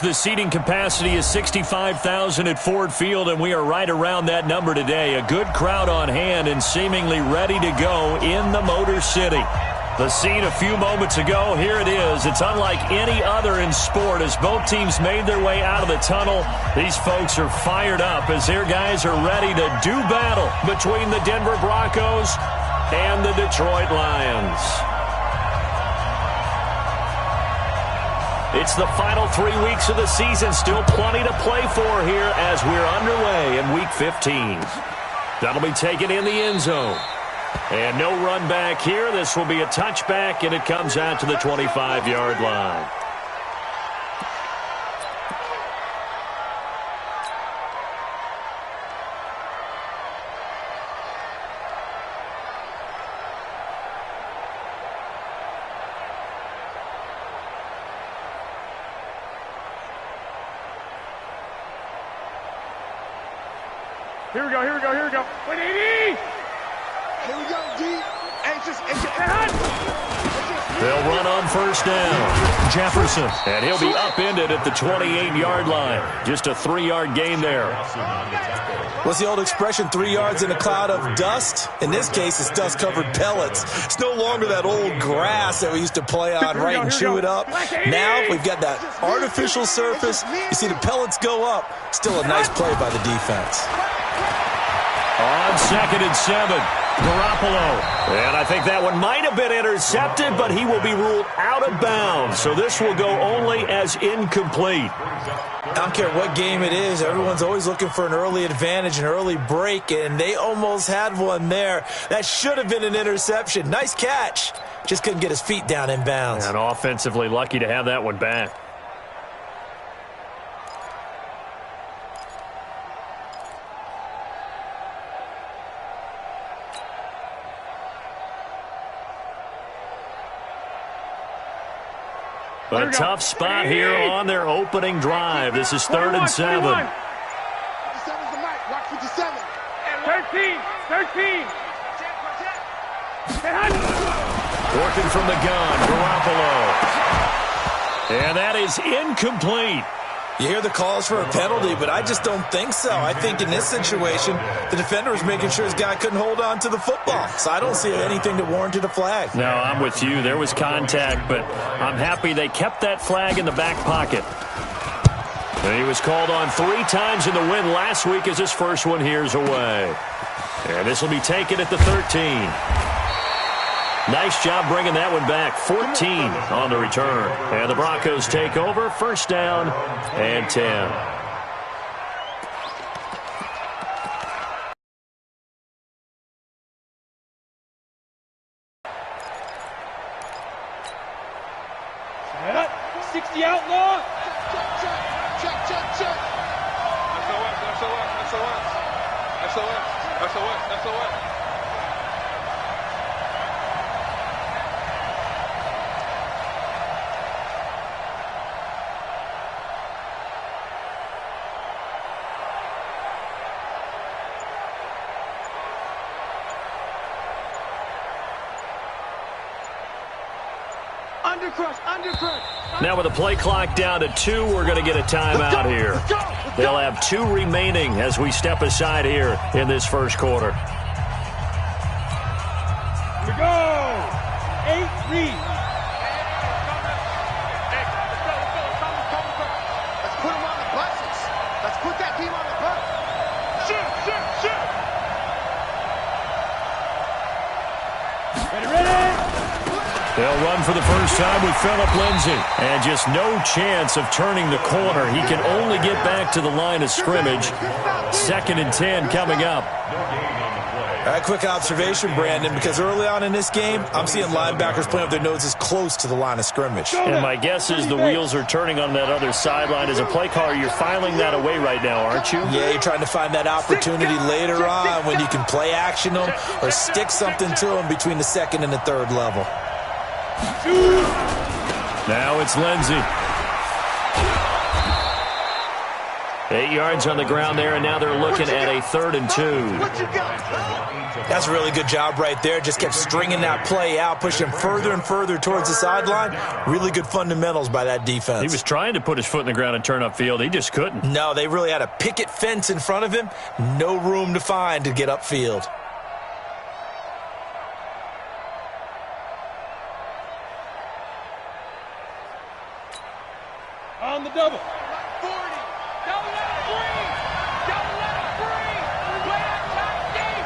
The seating capacity is 65,000 at Ford Field, and we are right around that number today. A good crowd on hand and seemingly ready to go in the Motor City. The scene a few moments ago, here it is. It's unlike any other in sport as both teams made their way out of the tunnel. These folks are fired up as their guys are ready to do battle between the Denver Broncos and the Detroit Lions. It's the final 3 weeks of the season. Still plenty to play for here as we're underway in Week 15. That'll be taken in the end zone. And no run back here. This will be a touchback, and it comes out to the 25-yard line. Here we go, here we go, here we go. 180! Here we go, deep. Anxious. They'll run on first down. Jefferson. And he'll be upended at the 28-yard line. Just a 3-yard gain there. What's the old expression, 3 yards in a cloud of dust? In this case, it's dust-covered pellets. It's no longer that old grass that we used to play on, right, and chew it up. Now we've got that artificial surface. You see the pellets go up. Still a nice play by the defense. On 2nd and 7, Garoppolo. And I think that one might have been intercepted, but he will be ruled out of bounds. So this will go only as incomplete. I don't care what game it is. Everyone's always looking for an early advantage, an early break, and they almost had one there. That should have been an interception. Nice catch. Just couldn't get his feet down in bounds. And offensively lucky to have that one back. A tough spot here on their opening drive. This is 3rd and 7. 57's the mic. Rock 57. 13. Working from the gun, Garoppolo. And that is incomplete. You hear the calls for a penalty, but I just don't think so. I think in this situation, the defender was making sure his guy couldn't hold on to the football. So I don't see anything that warranted a flag. No, I'm with you. There was contact, but I'm happy they kept that flag in the back pocket. And he was called on 3 times in the win last week as his first one here's away. And this will be taken at the 13. Nice job bringing that one back. 14 on the return. And the Broncos take over. First down and 10. Set up. 60 outlaw. Check. SOS. Undercrush. Now with the play clock down to 2, we're going to get a timeout here. They'll have 2 remaining as we step aside here in this first quarter. Here we go. 8-3. Let's put him on the buses. Let's put that team on the bus. Shoot. Ready. They'll run for the first time with Phillip Lindsay. And just no chance of turning the corner. He can only get back to the line of scrimmage. 2nd and 10 coming up. All right, quick observation, Brandon, because early on in this game, I'm seeing linebackers playing with their noses close to the line of scrimmage. And my guess is the wheels are turning on that other sideline. As a play caller, you're filing that away right now, aren't you? Yeah, you're trying to find that opportunity later on when you can play action them or stick something to them between the 2nd and the 3rd level. Now it's Lindsay. 8 yards on the ground there, and now they're looking at a 3rd and 2. That's a really good job right there. Just kept stringing that play out, pushing further and further towards the sideline. Really good fundamentals by that defense. He was trying to put his foot in the ground and turn upfield. He just couldn't. No, they really had a picket fence in front of him. No room to find to get upfield. On the double. 40. Don't let it breathe. Don't let it breathe. Play that tight deep.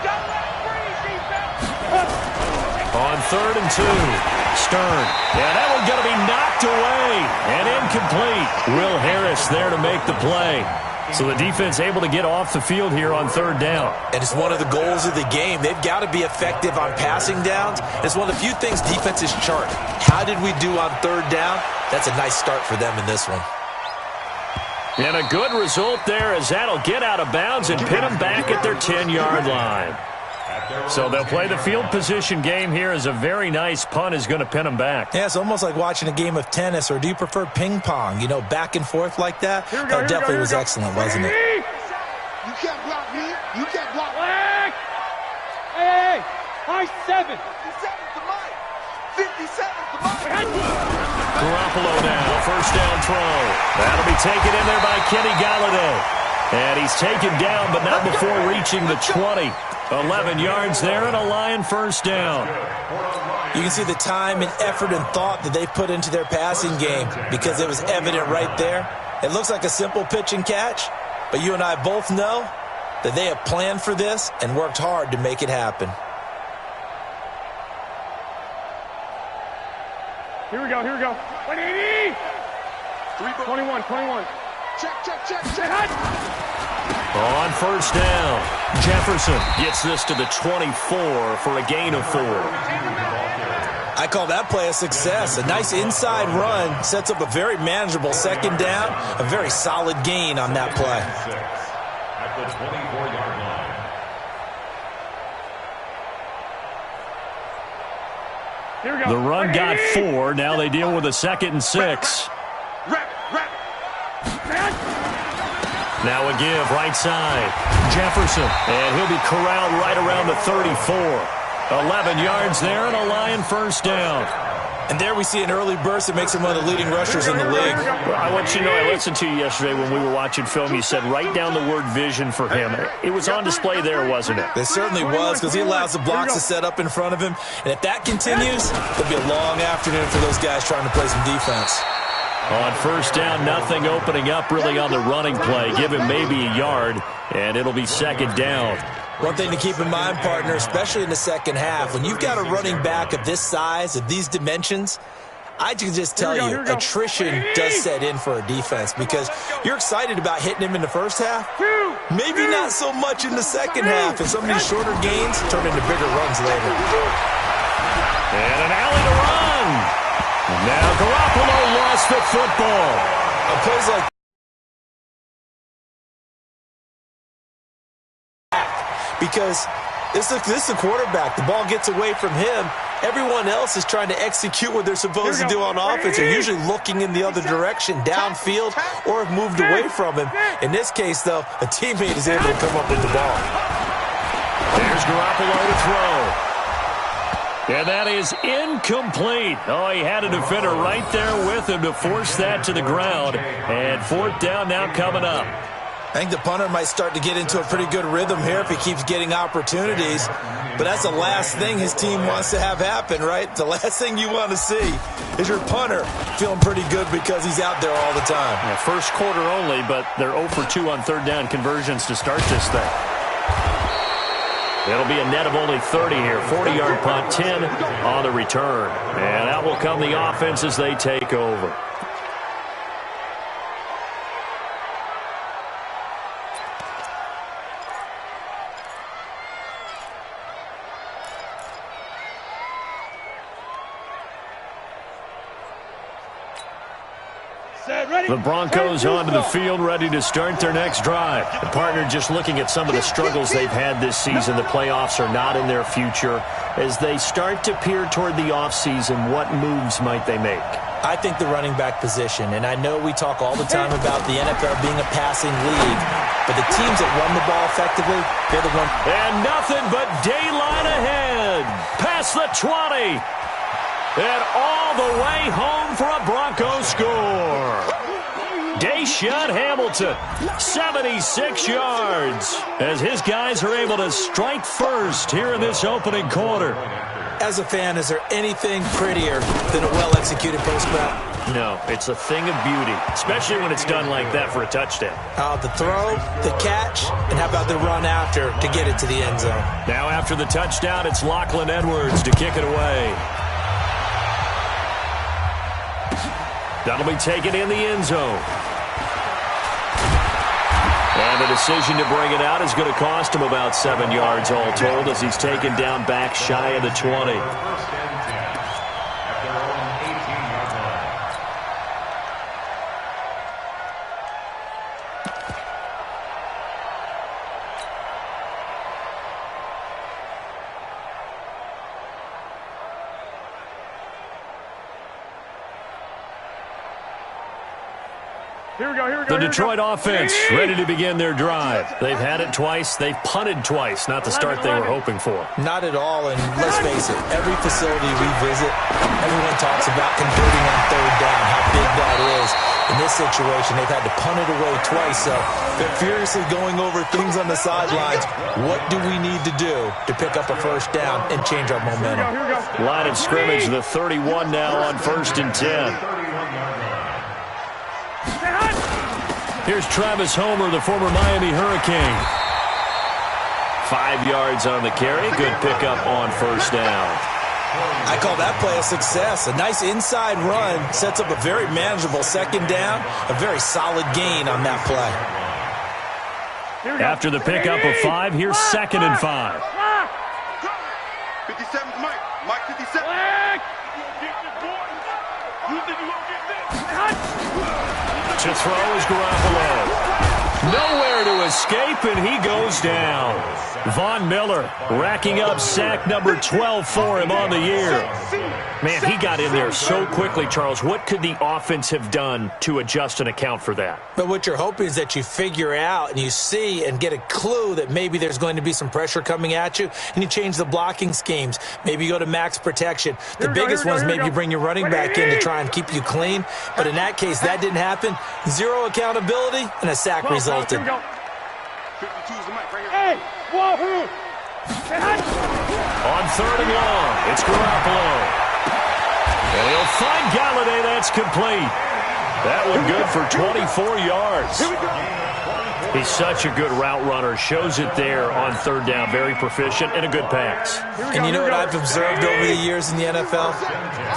Don't let it breathe, defense. On 3rd and 2, Stern. Yeah, that one's going to be knocked away and incomplete. Will Harris there to make the play. So the defense able to get off the field here on 3rd down. And it's one of the goals of the game. They've got to be effective on passing downs. It's one of the few things defenses chart. How did we do on 3rd down? That's a nice start for them in this one. And a good result there as that'll get out of bounds and pin them back at their 10-yard line. So they'll play the field position game here as a very nice punt is going to pin them back. Yeah, it's almost like watching a game of tennis, or do you prefer ping pong? You know, back and forth like that? That definitely was excellent, wasn't it? You can't block me. You can't block me. Hey, high 7. 57's the mic. 57's the mic. Garoppolo now, 1st down throw. That'll be taken in there by Kenny Galladay. And he's taken down, but not before reaching the 20. 11 yards there and a Lion 1st down. You can see the time and effort and thought that they put into their passing game because it was evident right there. It looks like a simple pitch and catch, but you and I both know that they have planned for this and worked hard to make it happen. Here we go, here we go. 180. 21. Check. On 1st down, Jefferson gets this to the 24 for a gain of 4. I call that play a success. A nice inside run sets up a very manageable 2nd down, a very solid gain on that play. At the 24-yard line. Here we go. The run got 4. Now they deal with a 2nd and 6. Now a give, right side. Jefferson, and he'll be corralled right around the 34. 11 yards there and a Lion 1st down. And there we see an early burst that makes him one of the leading rushers in the league. Well, I want you to know, I listened to you yesterday when we were watching film. You said write down the word vision for him. It was on display there, wasn't it? It certainly was, because he allows the blocks to set up in front of him. And if that continues, it'll be a long afternoon for those guys trying to play some defense. On 1st down, nothing opening up really on the running play. Give him maybe a yard, and it'll be 2nd down. One thing to keep in mind, partner, especially in the 2nd half, when you've got a running back of this size, of these dimensions, I can just tell you, attrition does set in for a defense because you're excited about hitting him in the 1st half. Maybe not so much in the 2nd half, and some of these shorter gains turn into bigger runs later. And an alley to run. Now Garoppolo lost the football. A plays like because this is the quarterback. The ball gets away from him. Everyone else is trying to execute what they're supposed to do on offense. They're usually looking in the other direction, downfield, or have moved away from him. In this case, though, a teammate is able to come up with the ball. There's Garoppolo to throw. And that is incomplete. Oh, he had a defender right there with him to force that to the ground. And 4th down now coming up. I think the punter might start to get into a pretty good rhythm here if he keeps getting opportunities. But that's the last thing his team wants to have happen, right? The last thing you want to see is your punter feeling pretty good because he's out there all the time. Yeah, 1st quarter only, but they're 0 for 2 on 3rd down conversions to start this thing. It'll be a net of only 30 here. 40-yard punt, 10 on the return. And out will come the offense as they take over. The Broncos onto the field, ready to start their next drive. The partner just looking at some of the struggles they've had this season. The playoffs are not in their future. As they start to peer toward the offseason, what moves might they make? I think the running back position, and I know we talk all the time about the NFL being a passing league, but the teams that run the ball effectively, they're the ones. And nothing but daylight ahead. Past the 20. And all the way home for a Broncos score. Deshaun Hamilton, 76 yards, as his guys are able to strike first here in this opening quarter. As a fan, is there anything prettier than a well-executed post route? No, it's a thing of beauty, especially when it's done like that for a touchdown. The throw, the catch, and how about the run after to get it to the end zone? Now after the touchdown, it's Lachlan Edwards to kick it away. That'll be taken in the end zone. And the decision to bring it out is going to cost him about 7 yards all told as he's taken down back shy of the 20. The Detroit offense ready to begin their drive. They've had it twice. They've punted twice. Not the start they were hoping for. Not at all, and let's face it, every facility we visit, everyone talks about converting on third down, how big that is. In this situation, they've had to punt it away twice, so they're furiously going over things on the sidelines. What do we need to do to pick up a first down and change our momentum? Line of scrimmage, the 31 now on 1st and 10. Here's Travis Homer, the former Miami Hurricane. 5 yards on the carry. Good pickup on first down. I call that play a success. A nice inside run sets up a very manageable second down. A very solid gain on that play. After the pickup of 5, here's 2nd and 5. 57 Mike. Mike 57. You think you're going to get this? To throw is Garoppolo. Nowhere to escape, and he goes down. Von Miller racking up sack number 12 for him on the year. Man, he got in there so quickly, Charles. What could the offense have done to adjust and account for that? But what you're hoping is that you figure out and you see and get a clue that maybe there's going to be some pressure coming at you, and you change the blocking schemes. Maybe you go to max protection. The biggest one is maybe you bring your running back in to try and keep you clean. But in that case, that didn't happen. Zero accountability, and a sack resulted. Hey, wahoo! On 3rd and long, it's Garoppolo. And he'll find Galladay. That's complete. That one good for 24 yards. He's such a good route runner. Shows it there on 3rd down. Very proficient and a good pass. And you know what I've observed over the years in the NFL?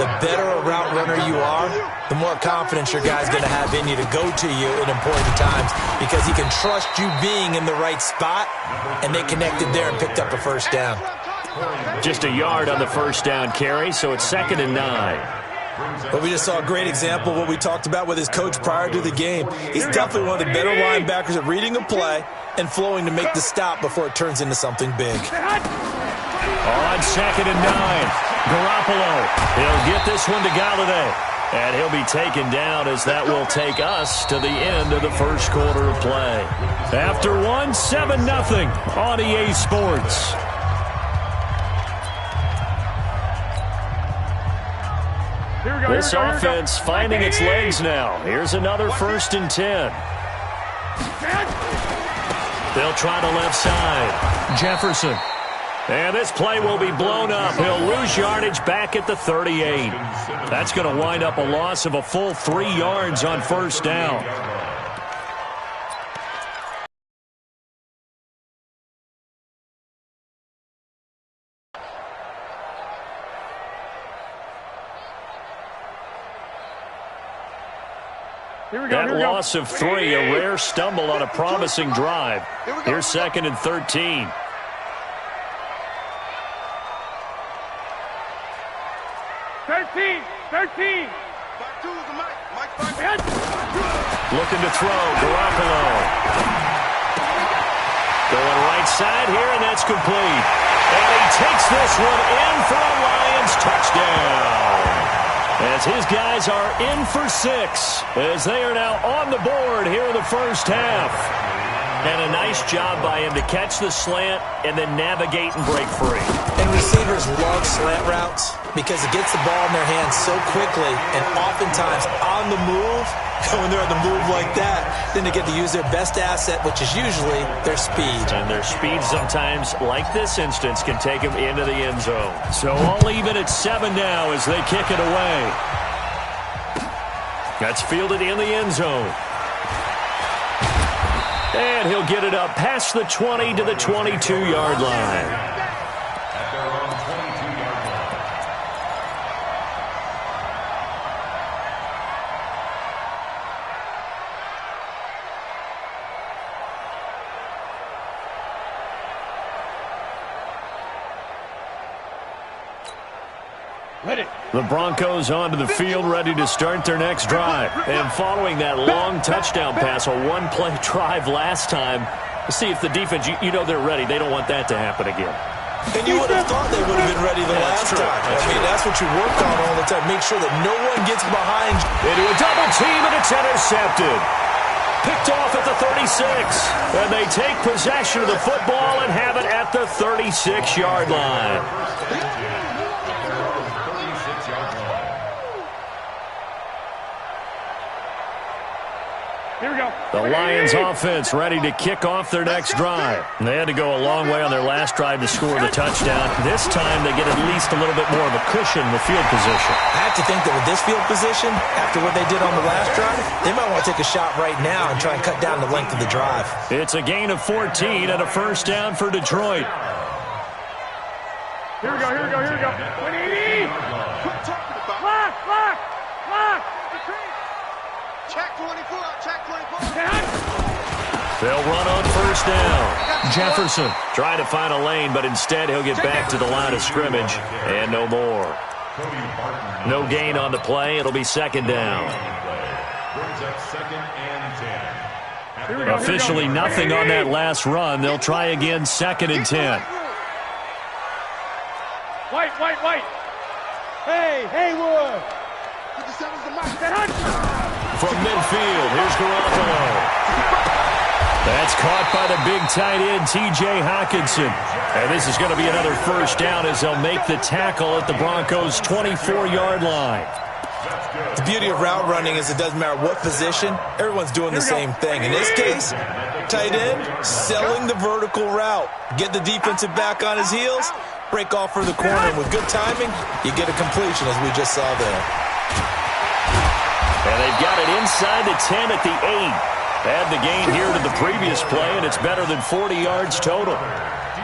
The better a route runner you are, the more confidence your guy's going to have in you to go to you in important times because he can trust you being in the right spot, and they connected there and picked up a first down. Just a yard on the first down carry, so it's 2nd and 9. But we just saw a great example of what we talked about with his coach prior to the game. He's definitely one of the better linebackers at reading a play and flowing to make the stop before it turns into something big. On 2nd and 9, Garoppolo. He'll get this one to Galladay. And he'll be taken down as that will take us to the end of the first quarter of play. After one, 7-0 on EA Sports. This offense finding its legs now. Here's another 1st and 10. They'll try the left side. Jefferson. And this play will be blown up. He'll lose yardage back at the 38. That's going to wind up a loss of a full 3 yards on first down. That loss of 3, a rare stumble on a promising drive. Here's 2nd and 13. Looking to throw, Garoppolo. Going right side here, and that's complete. And he takes this one in for a Lions touchdown. As his guys are in for 6, as they are now on the board here in the first half. And a nice job by him to catch the slant and then navigate and break free. And receivers love slant routes because it gets the ball in their hands so quickly and oftentimes on the move. When they're on the move like that, then they get to use their best asset, which is usually their speed. And their speed sometimes, like this instance, can take them into the end zone. So all even at 7 now as they kick it away. That's fielded in the end zone. And he'll get it up past the 20 to the 22-yard line. The Broncos onto the field, ready to start their next drive. And following that long touchdown pass, a one-play drive last time, see if the defense, you know they're ready. They don't want that to happen again. And you would have thought they would have been ready the last time. That's what you work on all the time. Make sure that no one gets behind you. Into a double team, and it's intercepted. Picked off at the 36. And they take possession of the football and have it at the 36-yard line. Here we go. The Lions offense ready to kick off their next drive. They had to go a long way on their last drive to score the touchdown. This time they get at least a little bit more of a cushion with field position. I have to think that with this field position, after what they did on the last drive, they might want to take a shot right now and try and cut down the length of the drive. It's a gain of 14 and a first down for Detroit. Here we go, here we go, here we go. 180! Lock, lock, lock! Check 24, check 24. They'll run on first down. Jefferson trying to find a lane, but instead he'll get back to the line of scrimmage. And no more. No gain on the play. It'll be second down. Officially nothing on that last run. They'll try again, second and 10. White. Hey, Haywood. From midfield, here's Garoppolo. That's caught by the big tight end, T.J. Hockenson. And this is going to be another first down as they'll make the tackle at the Broncos' 24-yard line. The beauty of route running is it doesn't matter what position, everyone's doing the same thing. In this case, tight end, selling the vertical route. Get the defensive back on his heels, break off for the corner. And with good timing, you get a completion as we just saw there. And they've got it inside the 10 at the 8. Add the gain here to the previous play, and it's better than 40 yards total.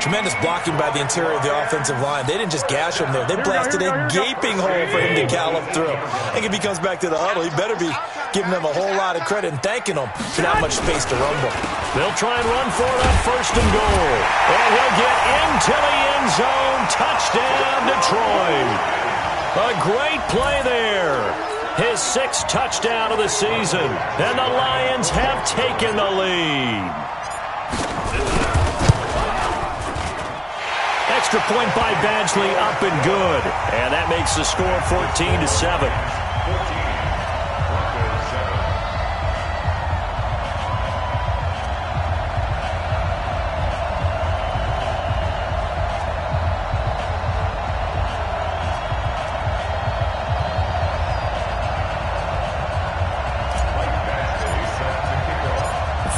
Tremendous blocking by the interior of the offensive line. They didn't just gash him there. They blasted a gaping hole for him to gallop through. I think if he comes back to the huddle, he better be giving them a whole lot of credit and thanking them for that much space to rumble. They'll try and run for it on first and goal. And he'll get into the end zone. Touchdown, Detroit. A great play there. His 6th touchdown of the season. And the Lions have taken the lead. Extra point by Badgley, up and good. And that makes the score 14-7.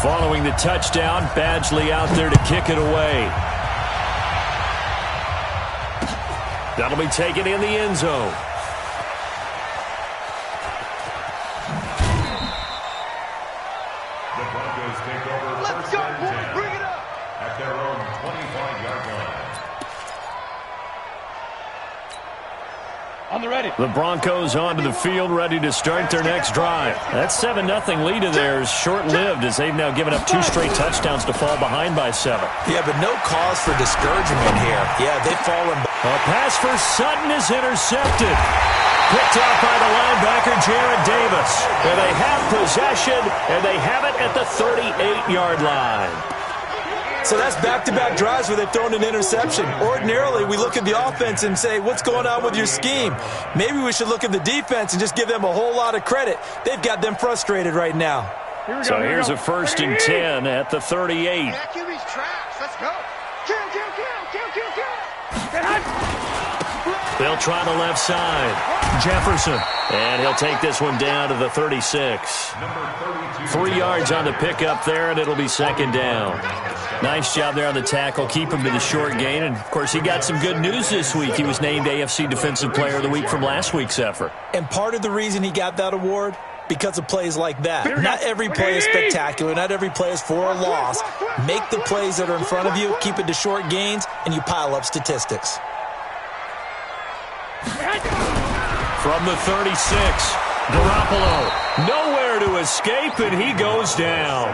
Following the touchdown, Badgley out there to kick it away. That'll be taken in the end zone. The Broncos take over. Let's go, boys, bring it up. At their own 25-yard line. On the ready. The Broncos onto the field, ready to start their next drive. That 7-0 lead of theirs short-lived as they've now given up 2 straight touchdowns to fall behind by 7. Yeah, but no cause for discouragement here. Yeah, they've fallen. A pass for Sutton is intercepted. Picked out by the linebacker, Jared Davis. And they have possession, and they have it at the 38-yard line. So that's back-to-back drives where they've thrown an interception. Ordinarily, we look at the offense and say, what's going on with your scheme? Maybe we should look at the defense and just give them a whole lot of credit. They've got them frustrated right now. So here's a 1st and 10 at the 38. QB's trash. Let's go. Kill. They'll try the left side. Jefferson. And he'll take this one down to the 36. 3 yards on the pickup there, and it'll be 2nd down. Nice job there on the tackle. Keep him to the short gain. And, of course, he got some good news this week. He was named AFC Defensive Player of the Week from last week's effort. And part of the reason he got that award, because of plays like that. Not every play is spectacular. Not every play is for a loss. Make the plays that are in front of you, keep it to short gains, and you pile up statistics. From the 36, Garoppolo, nowhere to escape, and he goes down.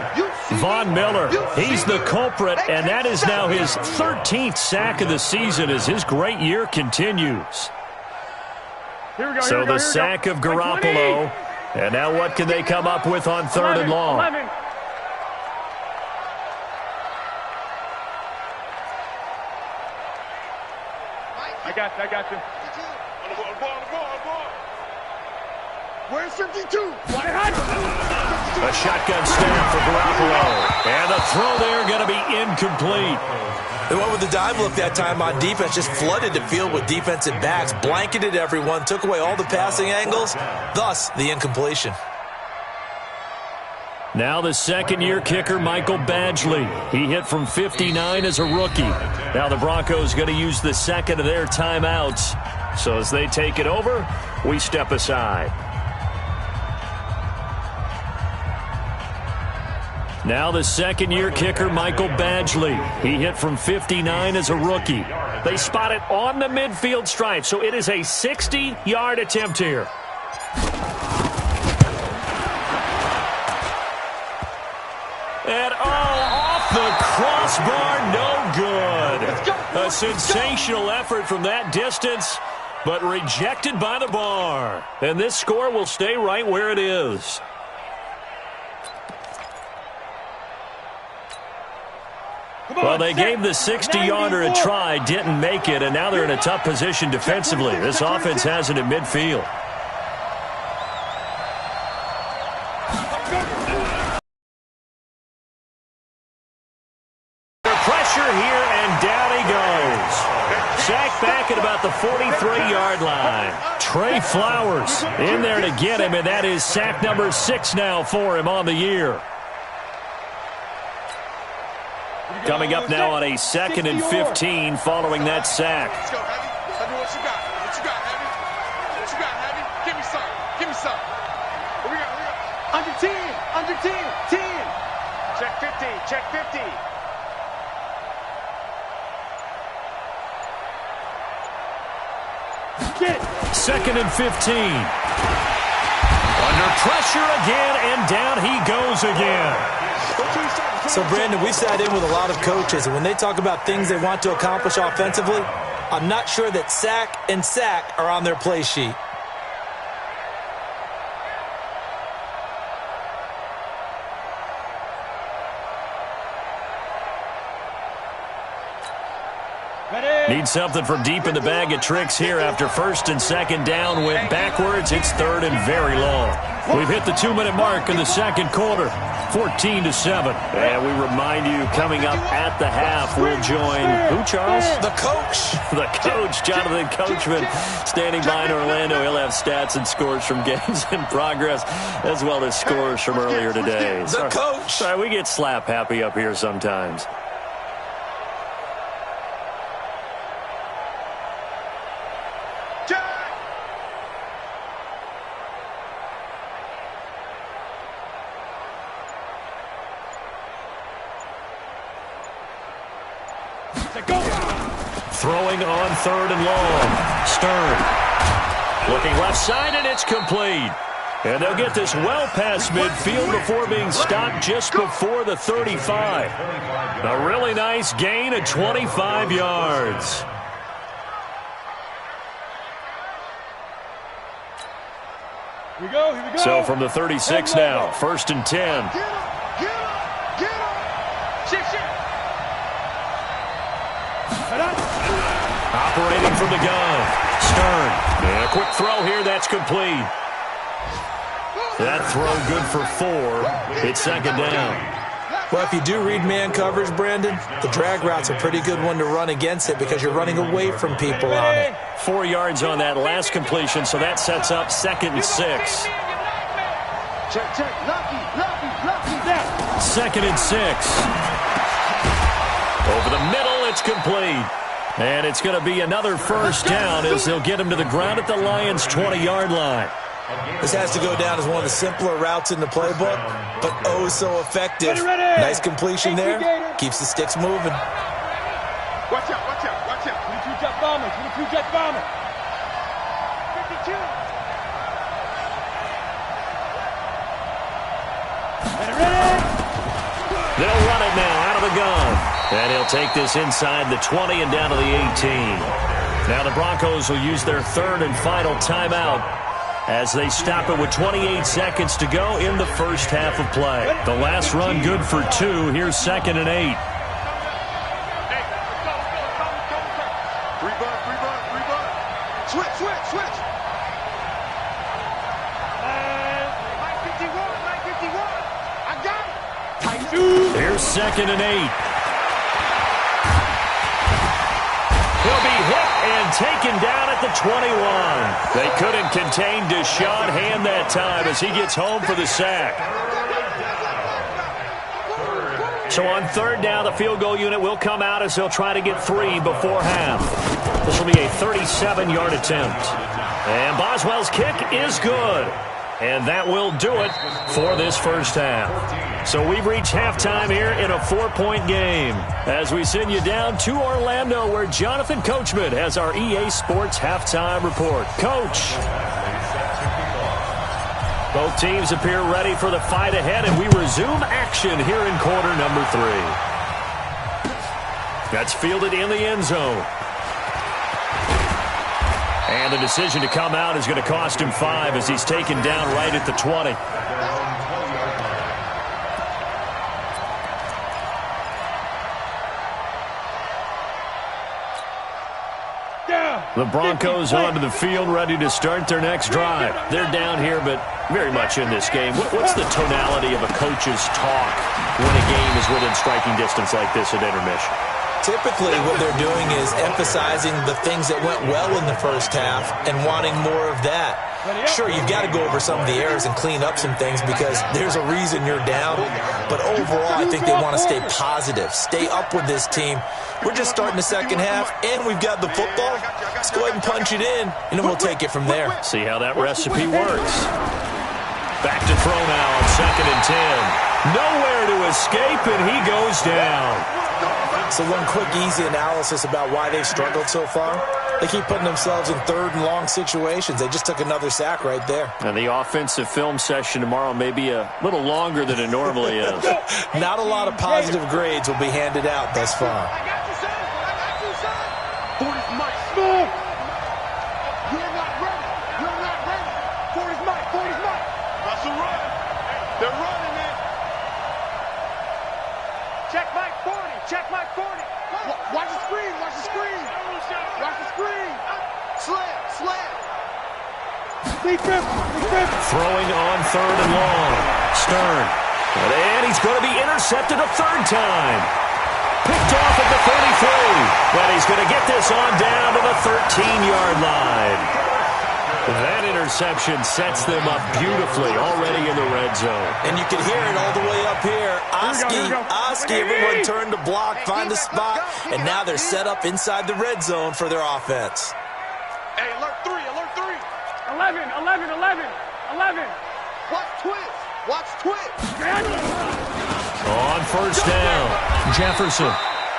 Von Miller, he's the culprit, and that is now his 13th sack of the season as his great year continues. So the sack of Garoppolo, and now what can they come up with on 3rd and long? I got you. Where's 52? A shotgun snap for Garoppolo. And the throw there going to be incomplete. They went with the dive look that time on defense, just flooded the field with defensive backs, blanketed everyone, took away all the passing angles, thus the incompletion. Now the 2nd-year kicker, Michael Badgley. He hit from 59 as a rookie. Now the Broncos going to use the 2nd of their timeouts. So as they take it over, we step aside. Now the 2nd-year kicker, Michael Badgley. He hit from 59 as a rookie. They spot it on the midfield stripe, so it is a 60-yard attempt here. And off the crossbar, no good. A sensational effort from that distance, but rejected by the bar. And this score will stay right where it is. Well, they gave the 60-yarder a try, didn't make it, and now they're in a tough position defensively. This offense has it at midfield. Pressure here, and down he goes. Sacked back at about the 43-yard line. Trey Flowers in there to get him, and that is sack number 6 now for him on the year. Coming up now on a 2nd and 15 following that sack. Let's go, Heavy. Tell me what you got. What you got, Heavy? What you got, Heavy? Give me some. Give me some. What we got? Under 10. Under 10. 10. Check 50. Check 50. Get it. 2nd and 15. Under pressure again, and down he goes again. So, Brandon, we sat in with a lot of coaches, and when they talk about things they want to accomplish offensively, I'm not sure that sack and sack are on their play sheet. Need something from deep in the bag of tricks here after 1st and 2nd down. Went backwards. It's 3rd and very long. We've hit the 2-minute mark in the 2nd quarter. 14-7. And we remind you, coming up at the half, we'll join who, Charles? The coach. The coach, Jonathan Coachman, standing by in Orlando. He'll have stats and scores from games in progress, as well as scores from earlier today. The coach. Sorry, we get slap happy up here sometimes. Throwing on 3rd and long. Stern. Looking left side, and it's complete. And they'll get this well past midfield before being stopped just before the 35. A really nice gain of 25 yards. Here we go, here we go. So from the 36 now, 1st and 10. Get him, get him, get him. Shift. Operating from the gun. Stern. And a quick throw here. That's complete. That throw good for 4. It's second down. Well, if you do read man coverage, Brandon, the drag route's a pretty good one to run against it because you're running away from people on it. 4 yards on that last completion, so that sets up 2nd and 6. Check, check. Lucky. 2nd and 6. Over the middle, it's complete. And it's going to be another first down as they'll get him to the ground at the Lions' 20-yard line. This has to go down as one of the simpler routes in the playbook, but oh so effective. Nice completion there. Keeps the sticks moving. Watch out. 22 jet bomber. 52. They'll run it now out of the gun. And he'll take this inside the 20 and down to the 18. Now the Broncos will use their 3rd and final timeout as they stop it with 28 seconds to go in the first half of play. The last run good for 2. Here's 2nd and 8. Free bud. Switch. Mike 51. I got it. Here's 2nd and 8. He'll be hit and taken down at the 21. They couldn't contain Deshaun Hand that time as he gets home for the sack. So on 3rd down, the field goal unit will come out as they'll try to get 3 before half. This will be a 37-yard attempt. And Boswell's kick is good. And that will do it for this first half. So we've reached halftime here in a 4-point game as we send you down to Orlando where Jonathan Coachman has our EA Sports halftime report. Coach. Both teams appear ready for the fight ahead, and we resume action here in quarter number 3. That's fielded in the end zone. And the decision to come out is going to cost him 5 as he's taken down right at the 20. The Broncos onto the field, ready to start their next drive. They're down here, but very much in this game. What's the tonality of a coach's talk when a game is within striking distance like this at intermission? Typically, what they're doing is emphasizing the things that went well in the first half and wanting more of that. Sure, you've got to go over some of the errors and clean up some things because there's a reason you're down. But overall, I think they want to stay positive, stay up with this team. We're just starting the second half, and we've got the football. Let's go ahead and punch it in, and then we'll take it from there. See how that recipe works. Back to throw now on 2nd and 10. Nowhere to escape, and he goes down. So one quick, easy analysis about why they've struggled so far. They keep putting themselves in 3rd and long situations. They just took another sack right there. And the offensive film session tomorrow may be a little longer than it normally is. Not a lot of positive grades will be handed out thus far. I got you, son. 40's Mike. Move. You're not ready. 40's Mike. That's a run. They're running, man. Check Mike 40. Watch the screen. Slam. Throwing on 3rd and long. Stern. And he's going to be intercepted a 3rd time. Picked off at the 33. But he's going to get this on down to the 13-yard line. That interception sets them up beautifully already in the red zone. And you can hear it all the way up here. Oski, everyone turned to block, find a spot, and now they're set up inside the red zone for their offense. Hey, alert 3. 11. Watch twist. On first down, Jefferson.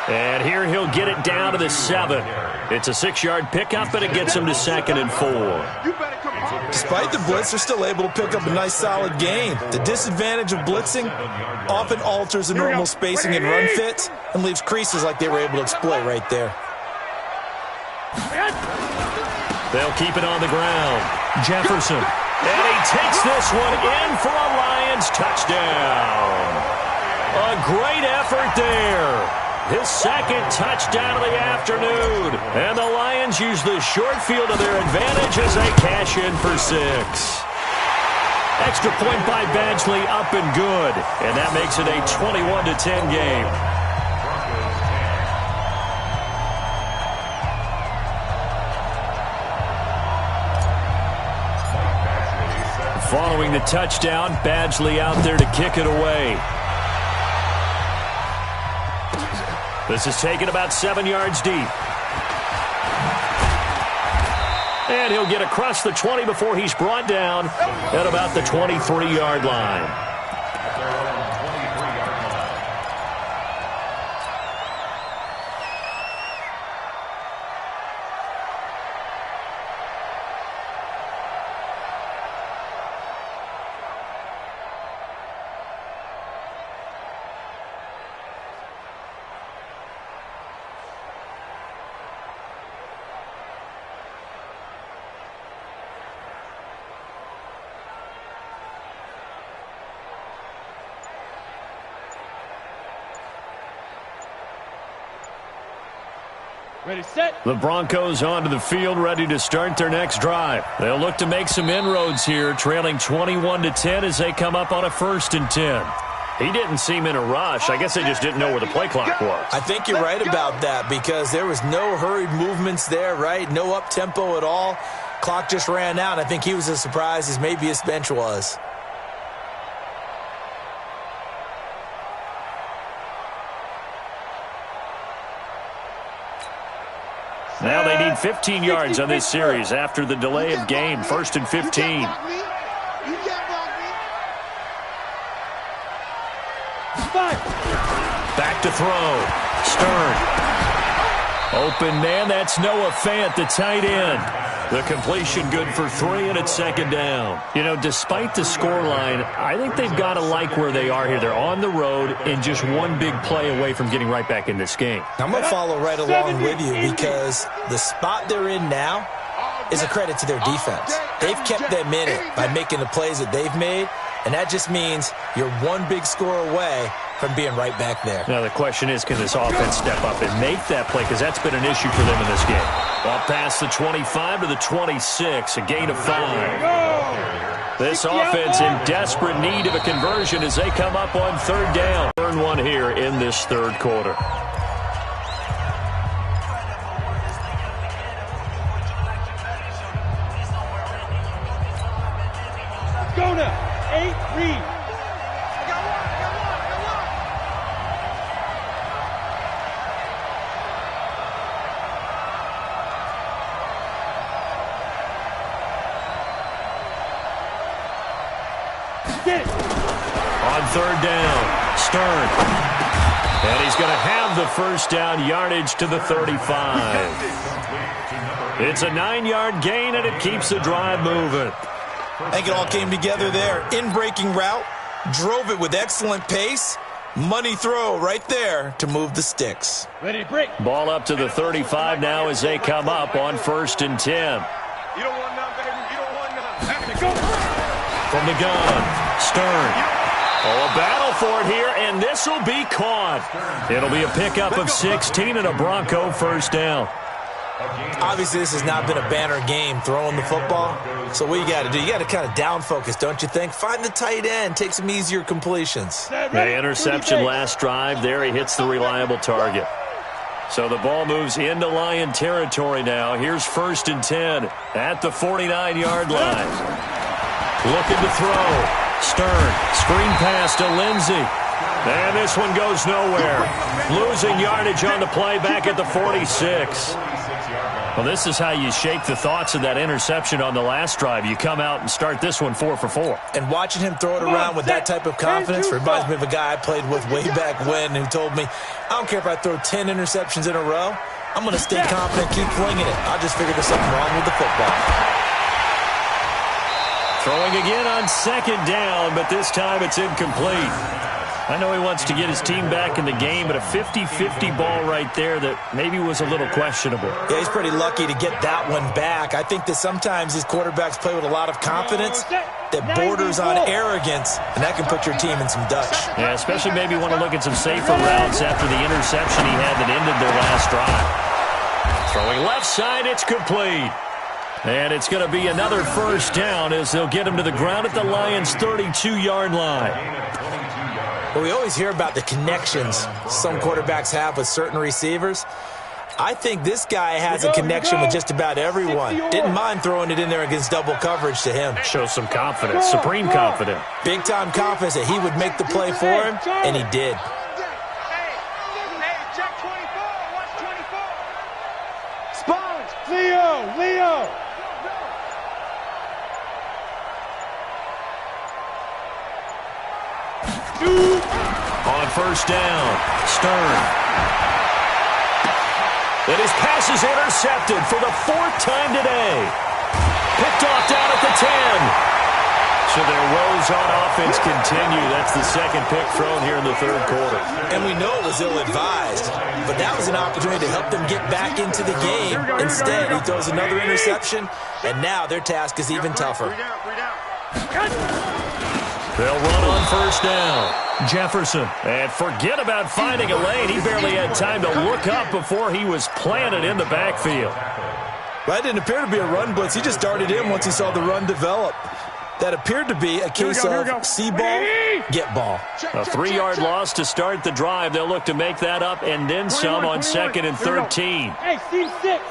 And here he'll get it down to the 7. It's a 6-yard pickup, and it gets him to 2nd and 4. You better come home. Despite the blitz, they're still able to pick up a nice, solid gain. The disadvantage of blitzing often alters the normal spacing and run fits and leaves creases like they were able to exploit right there. They'll keep it on the ground. Jefferson. And he takes this one in for a Lions touchdown. A great effort there. His second touchdown of the afternoon. And the Lions use the short field to their advantage as they cash in for 6. Extra point by Badgley, up and good. And that makes it a 21-10 game. Following the touchdown, Badgley out there to kick it away. This is taken about 7 yards deep. And he'll get across the 20 before he's brought down at about the 23-yard line. Ready, set. The Broncos onto the field, ready to start their next drive. They'll look to make some inroads here, trailing 21-10 as they come up on a 1st and 10. He didn't seem in a rush. I guess they just didn't know where the play clock was. I think you're right about that because there was no hurried movements there, right? No up-tempo at all. Clock just ran out. I think he was as surprised as maybe his bench was. Now they need 15 yards on this series after the delay of game. 1st and 15. Back to throw. Stern. Open man. That's Noah Fant, the tight end. The completion good for 3, and it's 2nd down. You know, despite the scoreline, I think they've got to like where they are here. They're on the road and just one big play away from getting right back in this game. I'm going to follow right along with you because the spot they're in now is a credit to their defense. They've kept them in it by making the plays that they've made, and that just means you're one big score away from being right back there. Now the question is, can this offense step up and make that play? Because that's been an issue for them in this game. Up past the 25 to the 26, a gain of 5. This offense in desperate need of a conversion as they come up on 3rd down. Turn one here in this 3rd quarter. Go now. 8, read. On 3rd down, Stern. And he's going to have the 1st down, yardage to the 35. It's a 9-yard gain, and it keeps the drive moving. I think it all came together there. In-breaking route, drove it with excellent pace. Money throw right there to move the sticks. Ready to break. Ball up to the 35 now as they come up on 1st and 10. You don't want none, baby. You don't want none. From the gun, Stern. Oh, a battle for it here, and this will be caught. It'll be a pickup of 16 and a Bronco 1st down. Obviously, this has not been a banner game throwing the football. So what you got to do, you got to kind of down focus, don't you think? Find the tight end, take some easier completions. The interception last drive there. He hits the reliable target. So the ball moves into Lion territory now. Here's 1st and 10 at the 49-yard line. Looking to throw. Stern, screen pass to Lindsey. And this one goes nowhere. Losing yardage on the play back at the 46. Well, this is how you shake the thoughts of that interception on the last drive. You come out and start this one 4 for 4. And watching him throw it around with that type of confidence reminds me of a guy I played with way back when who told me, I don't care if I throw 10 interceptions in a row. I'm going to stay confident, keep flinging it. I just figured there's something wrong with the football. Throwing again on 2nd down, but this time it's incomplete. I know he wants to get his team back in the game, but a 50-50 ball right there that maybe was a little questionable. Yeah, he's pretty lucky to get that one back. I think that sometimes these quarterbacks play with a lot of confidence that borders on arrogance, and that can put your team in some Dutch. Yeah, especially maybe want to look at some safer routes after the interception he had that ended their last drive. Throwing left side, it's complete. And it's going to be another first down as they'll get him to the ground at the Lions' 32-yard line. Well, we always hear about the connections some quarterbacks have with certain receivers. I think this guy has a connection with just about everyone. Didn't mind throwing it in there against double coverage to him. Shows some confidence, supreme confidence. Big-time confidence that he would make the play for him, and he did. Check 24. Watch 24. Sponge. Leo. On first down, Stern. And his pass is intercepted for the 4th time today. Picked off down at the 10. So their woes on offense continue. That's the second pick thrown here in the third quarter. And we know it was ill-advised, but that was an opportunity to help them get back into the game. Instead, he throws another interception, and now their task is even tougher. They'll run on first down. Jefferson. And forget about finding a lane. He barely had time to look up before he was planted in the backfield. Well, that didn't appear to be a run blitz. He just darted in once he saw the run develop. That appeared to be a case of see ball, get ball. A 3-yard loss to start the drive. They'll look to make that up and then some on 2nd and 13. Hey, Steve 6.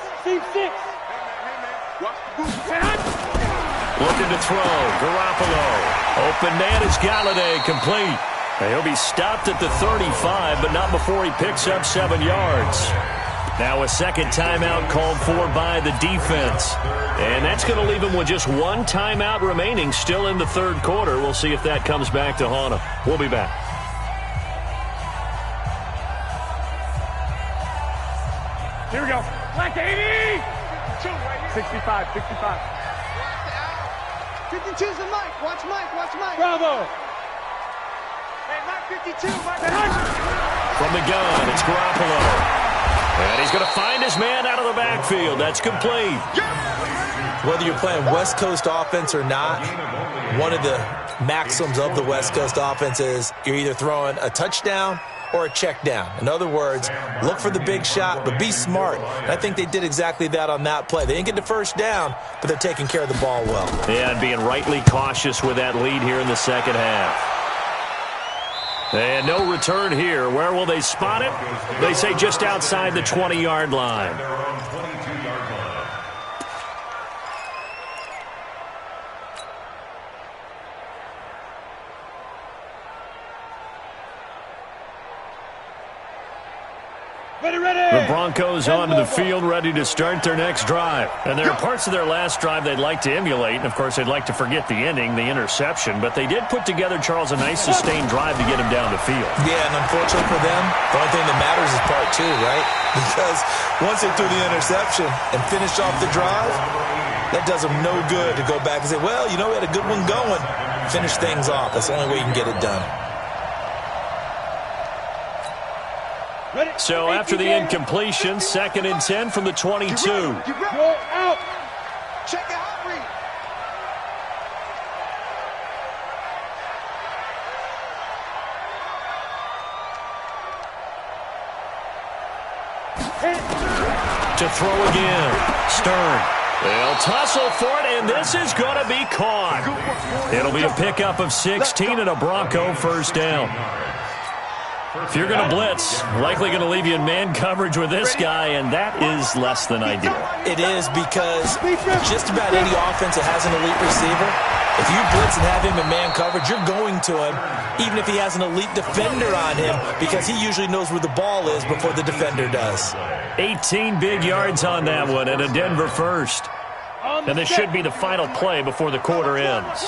Looking to throw. Garoppolo. Open man is Galladay, complete. He'll be stopped at the 35, but not before he picks up 7 yards. Now a second timeout called for by the defense. And that's going to leave him with just 1 timeout remaining still in the third quarter. We'll see if that comes back to haunt him. We'll be back. Here we go. Black 80. 65. 52's the Mike. Watch Mike. Bravo. Hey, Mike 52. From the gun, it's Garoppolo. And he's going to find his man out of the backfield. That's complete. Whether you're playing West Coast offense or not, one of the maxims of the West Coast offense is you're either throwing a touchdown or a check down. In other words, look for the big shot, but be smart. And I think they did exactly that on that play. They didn't get the first down, but they're taking care of the ball well. Yeah, and being rightly cautious with that lead here in the second half. And no return here. Where will they spot it? They say just outside the 20-yard line. The Broncos onto the field, ready to start their next drive. And there are parts of their last drive they'd like to emulate. And, of course, they'd like to forget the ending, the interception. But they did put together, Charles, a nice sustained drive to get him down the field. Yeah, and unfortunately for them, the only thing that matters is part 2, right? Because once they threw the interception and finished off the drive, that does them no good to go back and say, well, you know, we had a good one going. Finish things off. That's the only way you can get it done. So after the incompletion, 2nd and 10 from the 22. Go out. Check it out, Reed. To throw again. Stern. They'll tussle for it, and this is going to be caught. It'll be a pickup of 16 and a Bronco first down. If you're going to blitz, likely going to leave you in man coverage with this guy, and that is less than ideal. It is because just about any offense that has an elite receiver, if you blitz and have him in man coverage, you're going to him, even if he has an elite defender on him, because he usually knows where the ball is before the defender does. 18 big yards on that one, and a Denver first. And this should be the final play before the quarter ends.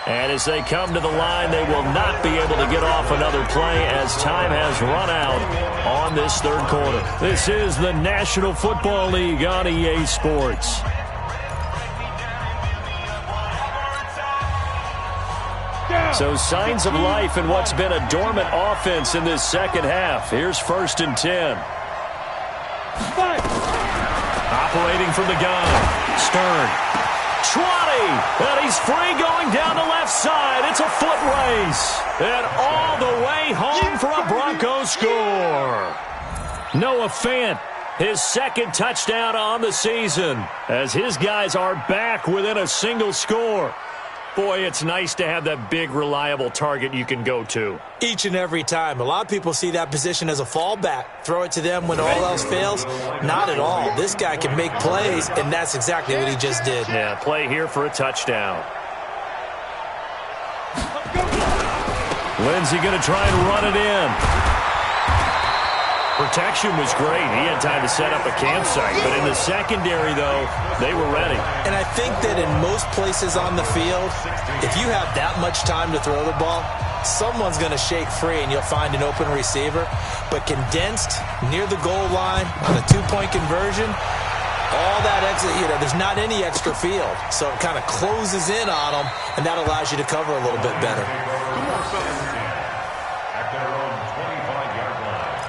And as they come to the line, they will not be able to get off another play as time has run out on this third quarter. This is the National Football League on EA Sports. So signs of life in what's been a dormant offense in this second half. Here's 1st and 10. Operating from the gun. Stern. 20. And he's free going down the left side. It's a foot race. And all the way home for a Broncos score. Noah Fant, his 2nd touchdown on the season, as his guys are back within a single score. Boy, it's nice to have that big, reliable target you can go to. Each and every time. A lot of people see that position as a fallback. Throw it to them when all else fails. Not at all. This guy can make plays, and that's exactly what he just did. Yeah, play here for a touchdown. Lindsey going to try and run it in. Protection was great. He had time to set up a campsite. But in the secondary, though, they were ready. And I think that in most places on the field, if you have that much time to throw the ball, someone's going to shake free and you'll find an open receiver. But condensed near the goal line on a 2-point conversion, all that exit, there's not any extra field. So it kind of closes in on them, and that allows you to cover a little bit better. At their own 25-yard line.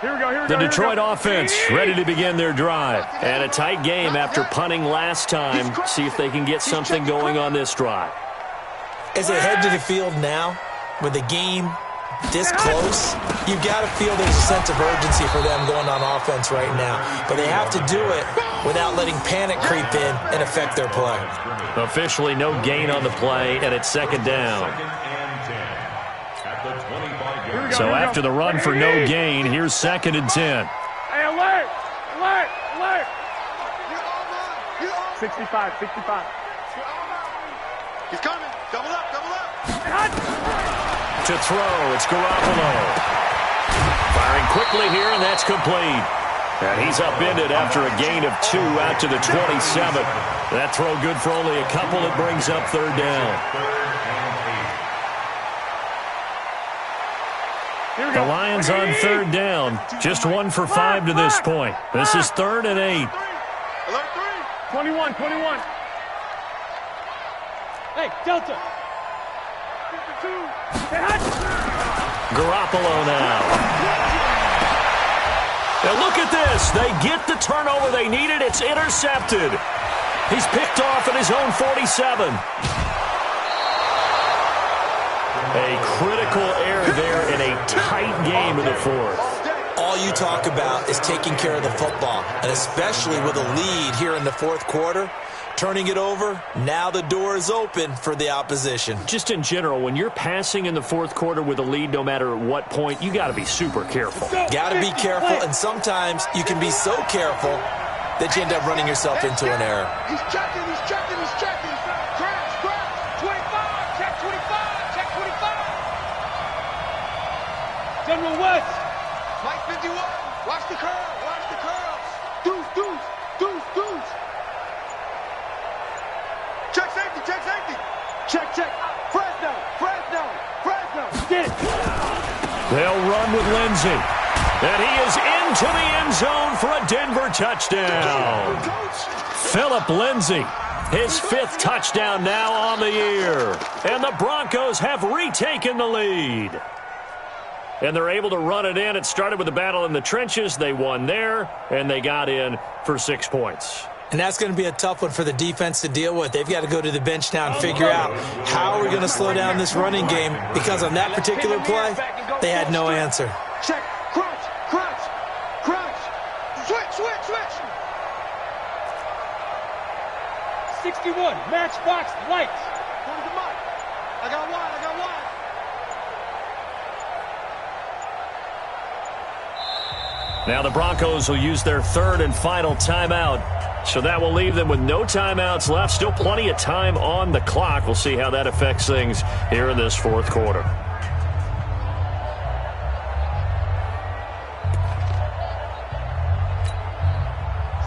Here we go. The Detroit offense ready to begin their drive. And a tight game after punting last time. See if they can get something going on this drive. As they head to the field now, with the game this close, you've got to feel there's a sense of urgency for them going on offense right now. But they have to do it without letting panic creep in and affect their play. Officially no gain on the play, and it's 2nd down. 2nd and 10. At the 25-yard So after the run for no gain, here's 2nd and 10. Hey, alert! 65. He's coming. Double up. To throw, it's Garoppolo. Firing quickly here, and that's complete. And he's upended after a gain of 2 out to the 27. That throw good for only a couple. It brings up 3rd down. The Lions on 3rd down. Just 1 for 5 to this point. This is 3rd and 8. Alert 3. 21. Hey, Delta. Garoppolo now. Now look at this. They get the turnover they needed. It's intercepted. He's picked off at his own 47. A critical error there in a tight game in the 4th. All you talk about is taking care of the football, and especially with a lead here in the 4th quarter. Turning it over, now the door is open for the opposition. Just in general, when you're passing in the 4th quarter with a lead, no matter at what point, you got to be super careful. Got to be careful, and sometimes you can be so careful that you end up running yourself into an error. He's checking. Crash. 25. Check 25. General West. Mike 51. Watch the curl. Deuce. Check safety. Check. Fresno. Get it. They'll run with Lindsey. And he is into the end zone for a Denver touchdown. Phillip Lindsey, his 5th touchdown now on the year. And the Broncos have retaken the lead. And they're able to run it in. It started with a battle in the trenches. They won there, and they got in for 6 points. And that's going to be a tough one for the defense to deal with. They've got to go to the bench now and figure out how are we going to slow down this running game, because on that particular play, they had no answer. Check. Crunch. Switch. 61. Matchbox lights. I got wide. Now the Broncos will use their 3rd and final timeout. So that will leave them with no timeouts left. Still plenty of time on the clock. We'll see how that affects things here in this 4th quarter.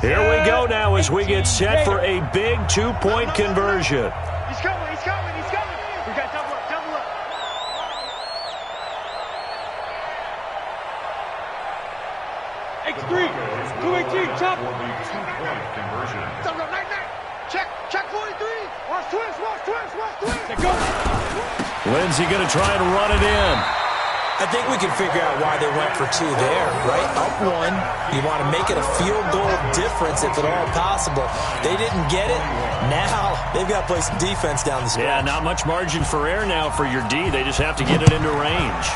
Here we go now as we get set for a big 2-point conversion. He's coming. We got double up. X3. 218. Chop. Lindsey going to try and run it in. I think we can figure out why they went for 2 there, right? Up 1, you want to make it a field goal difference if at all possible. They didn't get it. Now they've got to play some defense down the stretch. Yeah, not much margin for error now for your D. They just have to get it into range.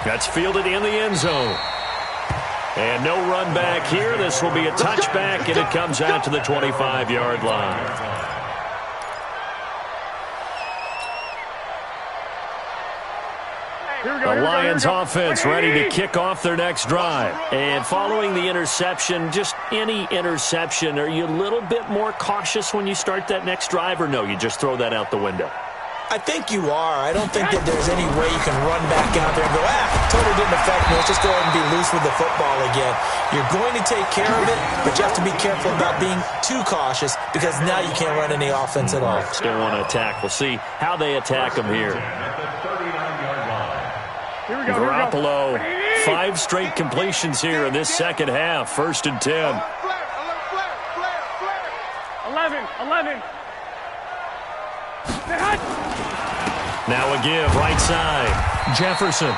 That's fielded in the end zone. And no run back here. This will be a touchback, and it comes out to the 25-yard line. The Lions offense ready to kick off their next drive. And following the interception, just any interception, are you a little bit more cautious when you start that next drive, or no, you just throw that out the window? I think you are. I don't think that there's any way you can run back out there and go, totally didn't affect me. Let's just go ahead and be loose with the football again. You're going to take care of it, but you have to be careful about being too cautious because now you can't run any offense at all. Still want to attack. We'll see how they attack them here. Garoppolo, 5 straight completions here in this second half. 1st and 10. 11. Now a give, right side. Jefferson.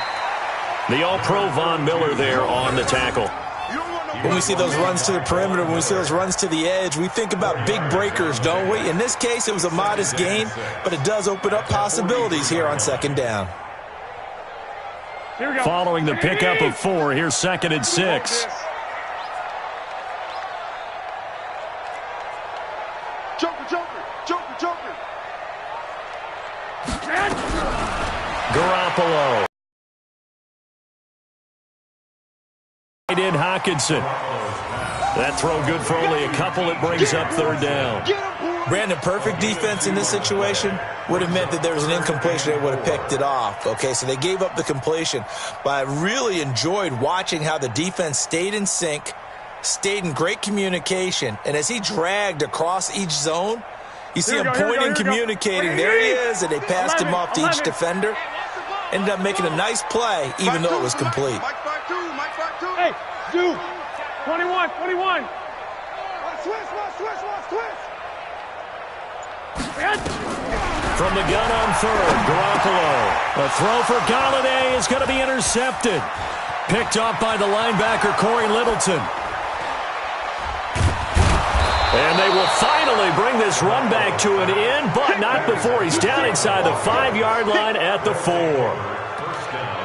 The All-Pro Von Miller there on the tackle. When we see those runs to the perimeter, when we see those runs to the edge, we think about big breakers, don't we? In this case, it was a modest gain, but it does open up possibilities here on 2nd down. Following the pickup of 4, here's 2nd and 6. Joker. Garoppolo. In Hockenson. That throw good for only a couple. It brings up 3rd down. Brandon, perfect defense in this situation would have meant that there was an incompletion. They would have picked it off. Okay, so they gave up the completion. But I really enjoyed watching how the defense stayed in sync, stayed in great communication. And as he dragged across each zone, you see him pointing, communicating. There he is, and they passed him off to each defender. Ended up making a nice play, even though it was complete. Hey, do 21. From the gun on 3rd, Garoppolo. A throw for Galladay is going to be intercepted. Picked up by the linebacker, Corey Littleton. And they will finally bring this run back to an end, but not before he's down inside the 5-yard line at the 4.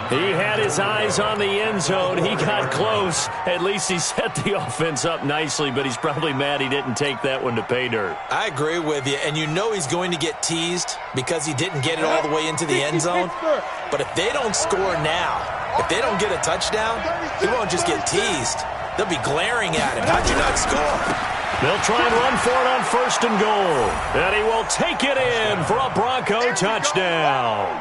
He had his eyes on the end zone. He got close. At least he set the offense up nicely, but he's probably mad he didn't take that one to pay dirt. I agree with you, and you know he's going to get teased because he didn't get it all the way into the end zone. But if they don't score now, if they don't get a touchdown, he won't just get teased. They'll be glaring at him. How'd you not score? They'll try and run for it on 1st and goal. And he will take it in for a Bronco touchdown.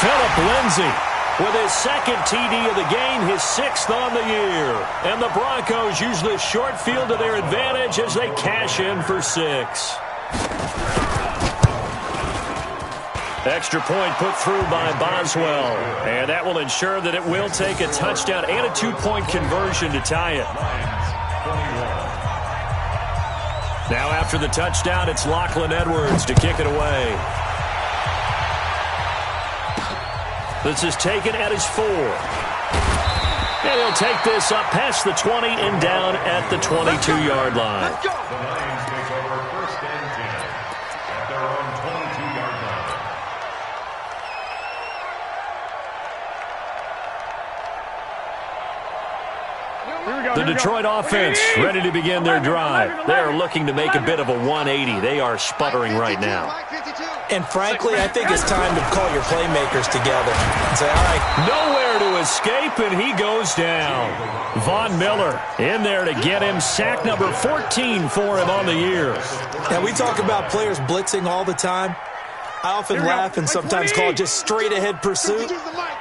Phillip Lindsay with his 2nd TD of the game, his 6th on the year. And the Broncos use this short field to their advantage as they cash in for 6. Extra point put through by Boswell. And that will ensure that it will take a touchdown and a 2-point conversion to tie it. Now after the touchdown, it's Lachlan Edwards to kick it away. This is taken at his 4. And he'll take this up past the 20 and down at the 22-yard line. The Lions take over 1st and 10 at their own 22-yard line. The Detroit offense ready to begin their drive. They're looking to make a bit of a 180. They are sputtering right now. And frankly, I think it's time to call your playmakers together and say, all right. Nowhere to escape, and he goes down. Von Miller in there to get him. Sack number 14 for him on the year. Now, we talk about players blitzing all the time. I often laugh and sometimes call it just straight-ahead pursuit.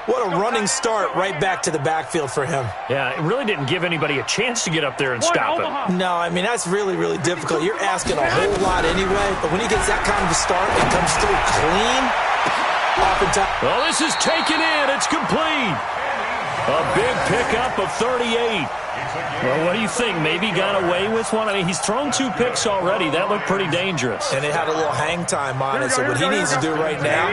What a running start right back to the backfield for him. Yeah, it really didn't give anybody a chance to get up there and stop him. No, I mean, that's really, really difficult. You're asking a whole lot anyway, but when he gets that kind of a start and comes through clean, oftentimes... Well, this is taken in. It's complete. A big pickup of 38. Well, what do you think? Maybe got away with one? I mean, he's thrown 2 picks already. That looked pretty dangerous. And it had a little hang time on it. So what he needs to do right now,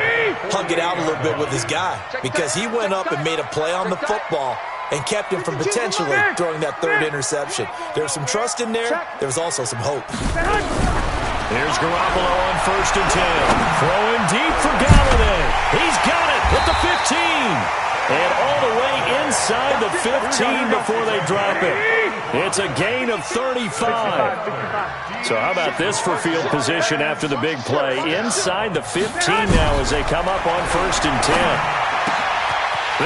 hug it out a little bit with his guy. Because he went up and made a play on the football and kept him from potentially throwing that 3rd interception. There was some trust in there. There was also some hope. Here's Garoppolo on 1st and 10. Throwing deep for Galladay. He's got it at the 15. And all the way inside the 15 before they drop it. It's a gain of 35. So how about this for field position after the big play? Inside the 15 now as they come up on 1st and 10.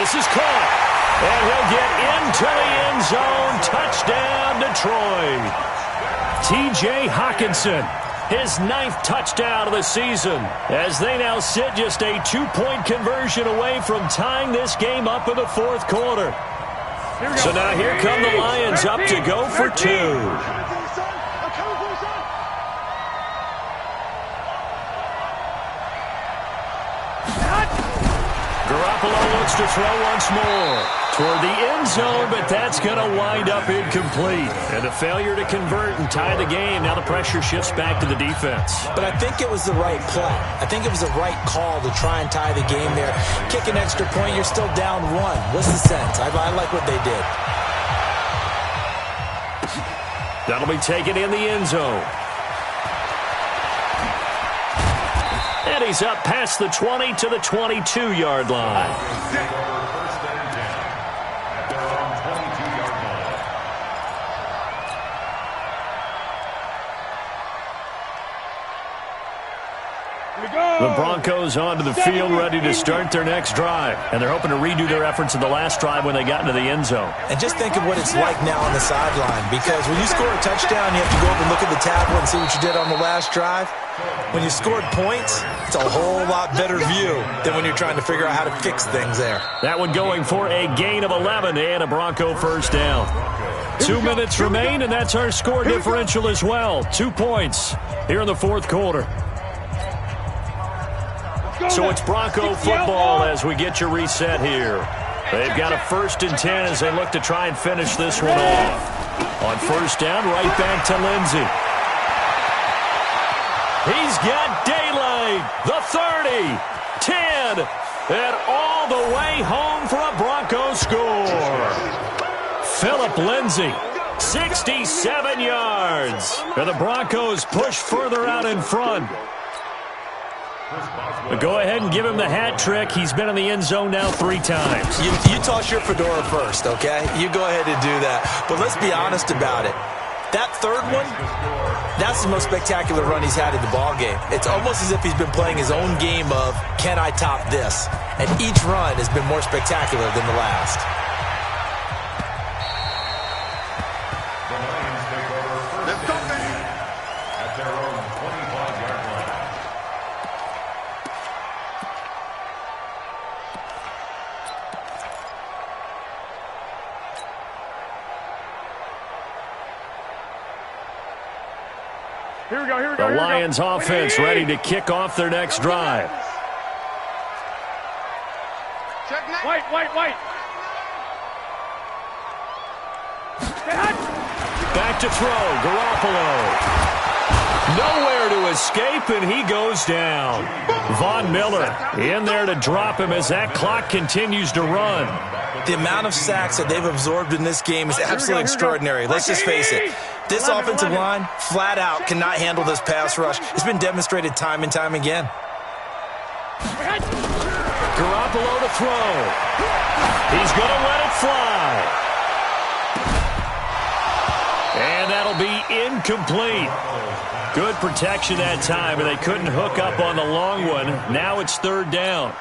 This is caught. And he'll get into the end zone. Touchdown, Detroit. T.J. Hockenson. His 9th touchdown of the season as they now sit just a 2-point conversion away from tying this game up in the 4th quarter. So now here come the Lions up to go for 2. Garoppolo looks to throw once more toward the end zone, but that's going to wind up incomplete. And a failure to convert and tie the game. Now the pressure shifts back to the defense. But I think it was the right play. I think it was the right call to try and tie the game there. Kick an extra point, you're still down 1. What's the sense? I like what they did. That'll be taken in the end zone. And he's up past the 20 to the 22-yard line. The Broncos onto the field ready to start their next drive. And they're hoping to redo their efforts in the last drive when they got into the end zone. And just think of what it's like now on the sideline. Because when you score a touchdown, you have to go up and look at the tablet and see what you did on the last drive. When you scored points, it's a whole lot better view than when you're trying to figure out how to fix things there. That one going for a gain of 11 and a Bronco first down. 2 minutes remain, and that's our score differential as well. 2 points here in the 4th quarter. So it's Bronco football as we get your reset here. They've got a 1st and 10 as they look to try and finish this one off. On 1st down, right back to Lindsey. He's got daylight. The 30, 10, and all the way home for a Bronco score. Phillip Lindsey, 67 yards. And the Broncos push further out in front. But go ahead and give him the hat trick. He's been in the end zone now 3 times. You toss your fedora first, okay? You go ahead and do that. But let's be honest about it. That 3rd one, that's the most spectacular run he's had in the ballgame. It's almost as if he's been playing his own game of, can I top this? And each run has been more spectacular than the last. At their own 25-yard line. Here we go. The Lions offense ready to kick off their next drive. White. Back to throw, Garoppolo. Nowhere to escape, and he goes down. Von Miller in there to drop him as that clock continues to run. The amount of sacks that they've absorbed in this game is absolutely extraordinary. Let's just face it. This offensive line, flat out, cannot handle this pass rush. It's been demonstrated time and time again. Garoppolo to throw. He's going to let it fly. And that'll be incomplete. Good protection that time, and they couldn't hook up on the long one. Now it's 3rd down.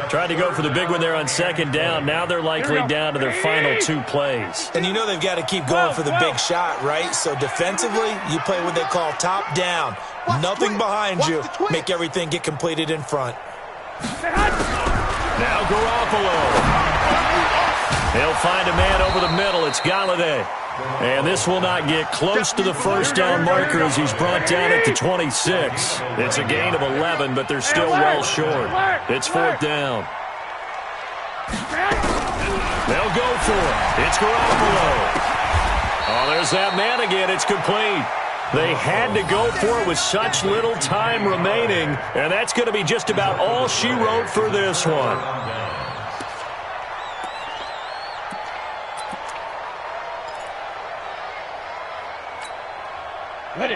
Tried to go for the big one there on 2nd down. Now they're likely down to their final 2 plays. And you know they've got to keep going for the big shot, right? So defensively, you play what they call top down. Nothing behind you. Make everything get completed in front. Now Garoppolo. He'll find a man over the middle. It's Galladay. And this will not get close to the 1st down marker as he's brought down at the 26. It's a gain of 11, but they're still well short. It's 4th down. They'll go for it. It's Garoppolo. Oh, there's that man again. It's complete. They had to go for it with such little time remaining, and that's going to be just about all she wrote for this one.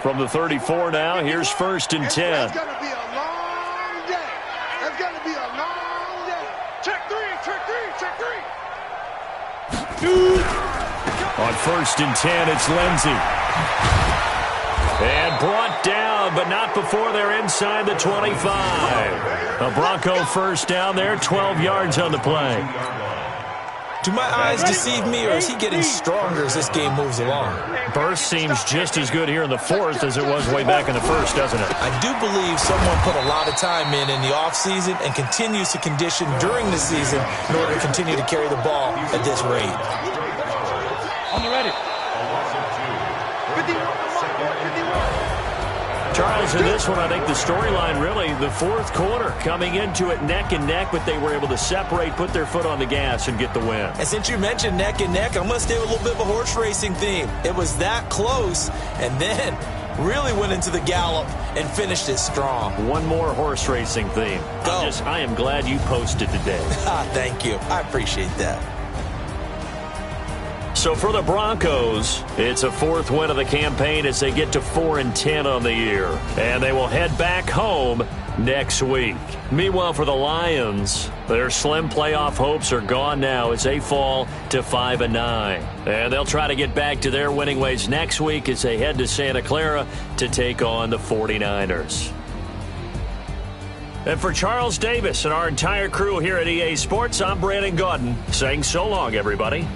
From the 34 now, here's 1st and 10. It's going to be a long day. It's going to be a long day. Check three, check three, check three. On 1st and 10, it's Lindsey. And brought down, but not before they're inside the 25. A Bronco first down there, 12 yards on the play. Do my eyes deceive me, or is he getting stronger as this game moves along? Burst seems just as good here in the 4th as it was way back in the 1st, doesn't it? I do believe someone put a lot of time in the offseason and continues to condition during the season in order to continue to carry the ball at this rate. On the ready. 51. Charles, in this one, I think the storyline really, the 4th quarter, coming into it neck and neck, but they were able to separate, put their foot on the gas, and get the win. And since you mentioned neck and neck, I'm going to stay with a little bit of a horse racing theme. It was that close, and then really went into the gallop and finished it strong. One more horse racing theme. Go. I am glad you posted today. Thank you. I appreciate that. So for the Broncos, it's a 4th win of the campaign as they get to 4-10 on the year. And they will head back home next week. Meanwhile, for the Lions, their slim playoff hopes are gone now as they fall to 5-9. And they'll try to get back to their winning ways next week as they head to Santa Clara to take on the 49ers. And for Charles Davis and our entire crew here at EA Sports, I'm Brandon Gaudin saying so long, everybody.